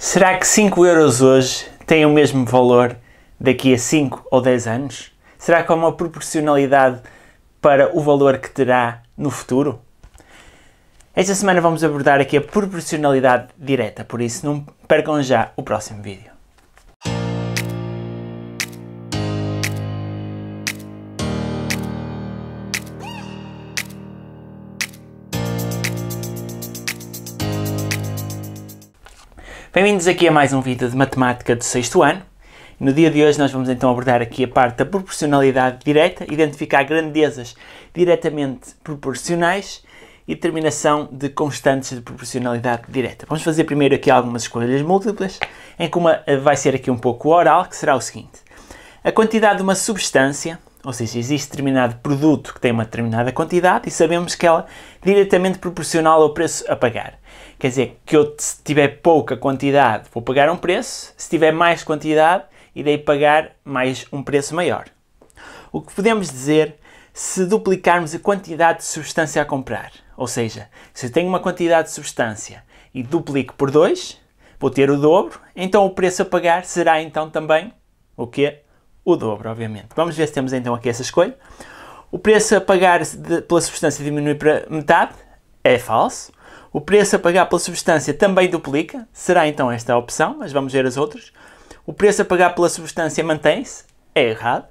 Será que 5 euros hoje têm o mesmo valor daqui a 5 ou 10 anos? Será que há uma proporcionalidade para o valor que terá no futuro? Esta semana vamos abordar aqui a proporcionalidade direta, por isso não percam já o próximo vídeo. Bem-vindos aqui a mais um vídeo de matemática do 6º ano. No dia de hoje nós vamos então abordar aqui a parte da proporcionalidade direta, identificar grandezas diretamente proporcionais e determinação de constantes de proporcionalidade direta. Vamos fazer primeiro aqui algumas escolhas múltiplas, em que uma vai ser aqui um pouco oral, que será o seguinte. A quantidade de uma substância, ou seja, existe determinado produto que tem uma determinada quantidade e sabemos que ela é diretamente proporcional ao preço a pagar. Quer dizer, que eu, se tiver pouca quantidade, vou pagar um preço, se tiver mais quantidade, irei pagar mais um preço maior. O que podemos dizer se duplicarmos a quantidade de substância a comprar? Ou seja, se eu tenho uma quantidade de substância e duplico por 2, vou ter o dobro, então o preço a pagar será então também o quê? O dobro, obviamente. Vamos ver se temos então aqui essa escolha. O preço a pagar pela substância diminui para metade, é falso. O preço a pagar pela substância também duplica, será então esta a opção, mas vamos ver as outras. O preço a pagar pela substância mantém-se, é errado.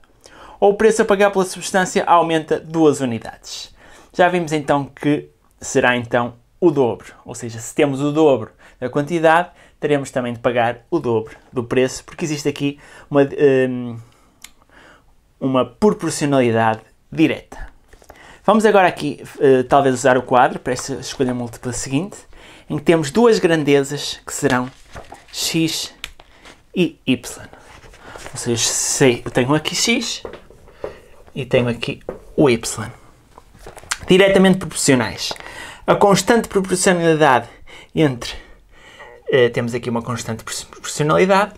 Ou o preço a pagar pela substância aumenta 2 unidades. Já vimos então que será então o dobro, ou seja, se temos o dobro da quantidade, teremos também de pagar o dobro do preço, porque existe aqui uma proporcionalidade direta. Vamos agora aqui, talvez, usar o quadro para esta escolha múltipla seguinte, em que temos duas grandezas que serão x e y. Ou seja, eu tenho aqui x e tenho aqui o y. Diretamente proporcionais. A constante proporcionalidade entre... temos aqui uma constante proporcionalidade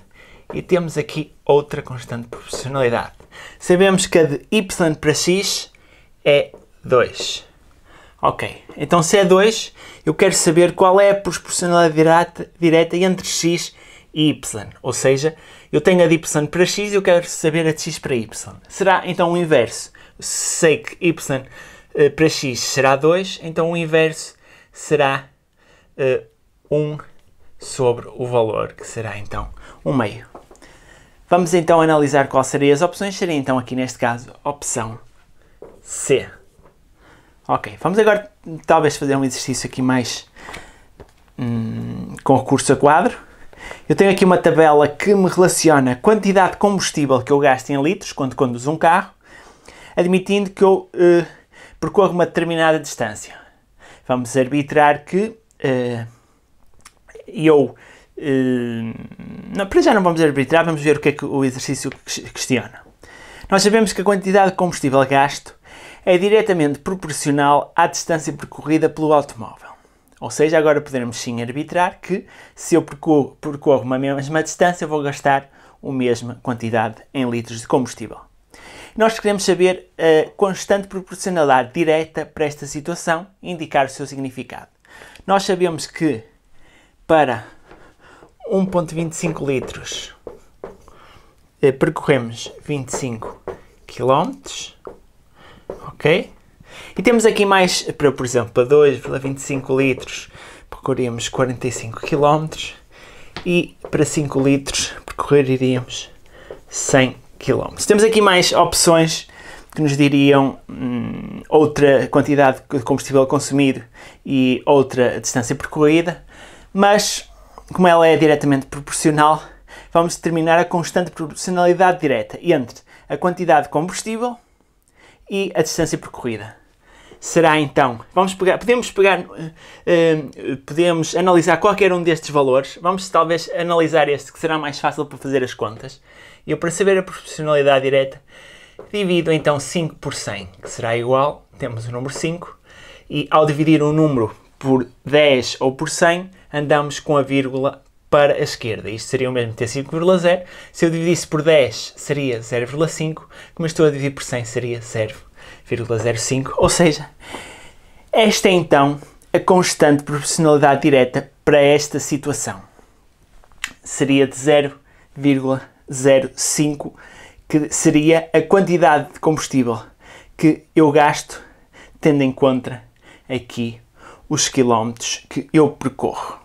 e temos aqui outra constante proporcionalidade. Sabemos que a de y para x é 2. Ok, então se é 2, eu quero saber qual é a proporcionalidade direta entre x e y. Ou seja, eu tenho a de y para x e eu quero saber a de x para y. Será então o inverso. Sei que y para x será 2, então o inverso será 1 sobre o valor, que será então 1/2. Vamos então analisar quais seriam as opções. Seria então aqui neste caso a opção C. Ok, vamos agora talvez fazer um exercício aqui mais com recurso a quadro. Eu tenho aqui uma tabela que me relaciona a quantidade de combustível que eu gasto em litros quando conduzo um carro, admitindo que eu percorro uma determinada distância. Vamos arbitrar que para já não vamos arbitrar, vamos ver o que é que o exercício questiona. Nós sabemos que a quantidade de combustível gasto é diretamente proporcional à distância percorrida pelo automóvel. Ou seja, agora poderemos sim arbitrar que se eu percorro uma mesma distância, vou gastar a mesma quantidade em litros de combustível. Nós queremos saber a constante proporcionalidade direta para esta situação e indicar o seu significado. Nós sabemos que para 1,25 litros percorremos 25 km, ok? E temos aqui mais, por exemplo, para 2,25 litros percorremos 45 km e para 5 litros percorreríamos 100 km. Temos aqui mais opções que nos diriam outra quantidade de combustível consumido e outra distância percorrida, mas como ela é diretamente proporcional, vamos determinar a constante proporcionalidade direta entre a quantidade de combustível e a distância percorrida. Será então, podemos analisar qualquer um destes valores. Vamos talvez analisar este, que será mais fácil para fazer as contas. E eu, para saber a proporcionalidade direta, divido então 5 por 100, que será igual, temos o número 5, e ao dividir um número por 10 ou por 100, andamos com a vírgula para a esquerda. Isto seria o mesmo que ter 5,0. Se eu dividisse por 10, seria 0,5. Como estou a dividir por 100, seria 0,05. Ou seja, esta é então a constante proporcionalidade direta para esta situação. seria de 0,05, que seria a quantidade de combustível que eu gasto, tendo em conta aqui os quilómetros que eu percorro.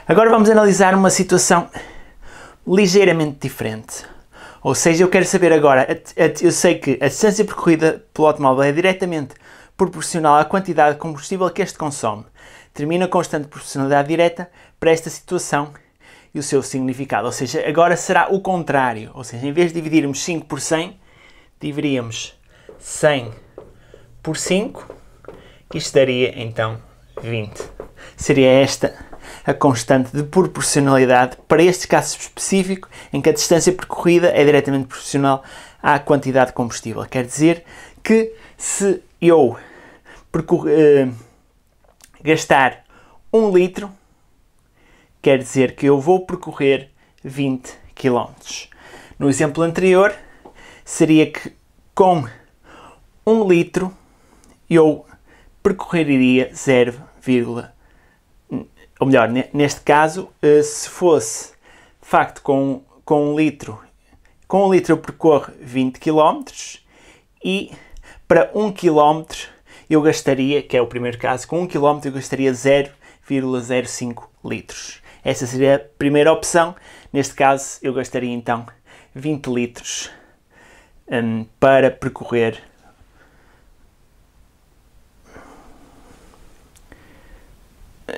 Agora vamos analisar uma situação ligeiramente diferente. Ou seja, eu quero saber agora, eu sei que a distância percorrida pelo automóvel é diretamente proporcional à quantidade de combustível que este consome. Termina a constante proporcionalidade direta para esta situação e o seu significado. Ou seja, agora será o contrário. Ou seja, em vez de dividirmos 5 por 100, dividiríamos 100 por 5, que isto daria então 20. Seria esta a constante de proporcionalidade para este caso específico, em que a distância percorrida é diretamente proporcional à quantidade de combustível. Quer dizer que se eu gastar 1 litro, quer dizer que eu vou percorrer 20 km. No exemplo anterior, seria que com 1 litro eu percorreria 0, ou melhor, neste caso, se fosse de facto com 1 litro, eu percorro 20 km e para 1 km eu gastaria, que é o primeiro caso, com 1 km eu gastaria 0,05 litros. Essa seria a primeira opção. Neste caso eu gastaria então 20 litros para percorrer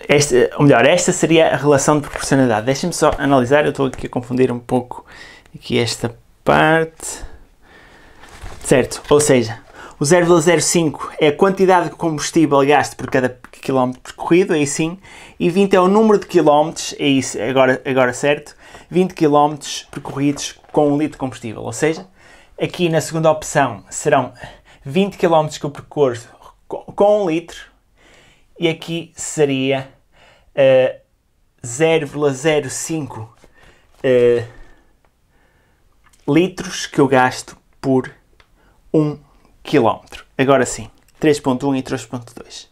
esta seria a relação de proporcionalidade. Deixem-me só analisar, eu estou aqui a confundir um pouco aqui esta parte. Certo, ou seja, o 0,05 é a quantidade de combustível gasto por cada quilómetro percorrido, aí sim, e 20 é o número de quilómetros, é isso, agora certo, 20 quilómetros percorridos com 1 litro de combustível. Ou seja, aqui na segunda opção serão 20 quilómetros que eu percorro com 1 litro, e aqui seria 0,05 litros que eu gasto por 1 km. Agora sim, 3.1 e 3.2.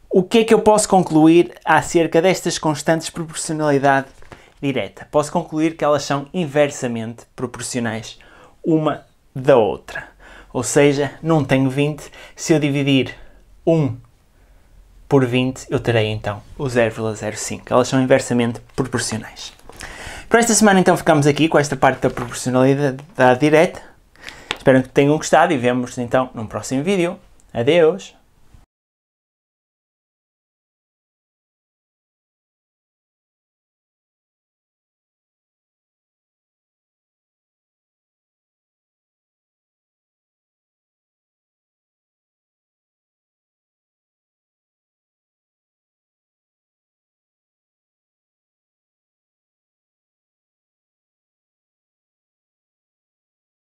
O que é que eu posso concluir acerca destas constantes de proporcionalidade direta? Posso concluir que elas são inversamente proporcionais uma da outra. Ou seja, não tenho 20, se eu dividir 1 por 20, eu terei então o 0,05. Elas são inversamente proporcionais. Para esta semana então ficamos aqui com esta parte da proporcionalidade direta. Espero que tenham gostado e vemos então num próximo vídeo. Adeus!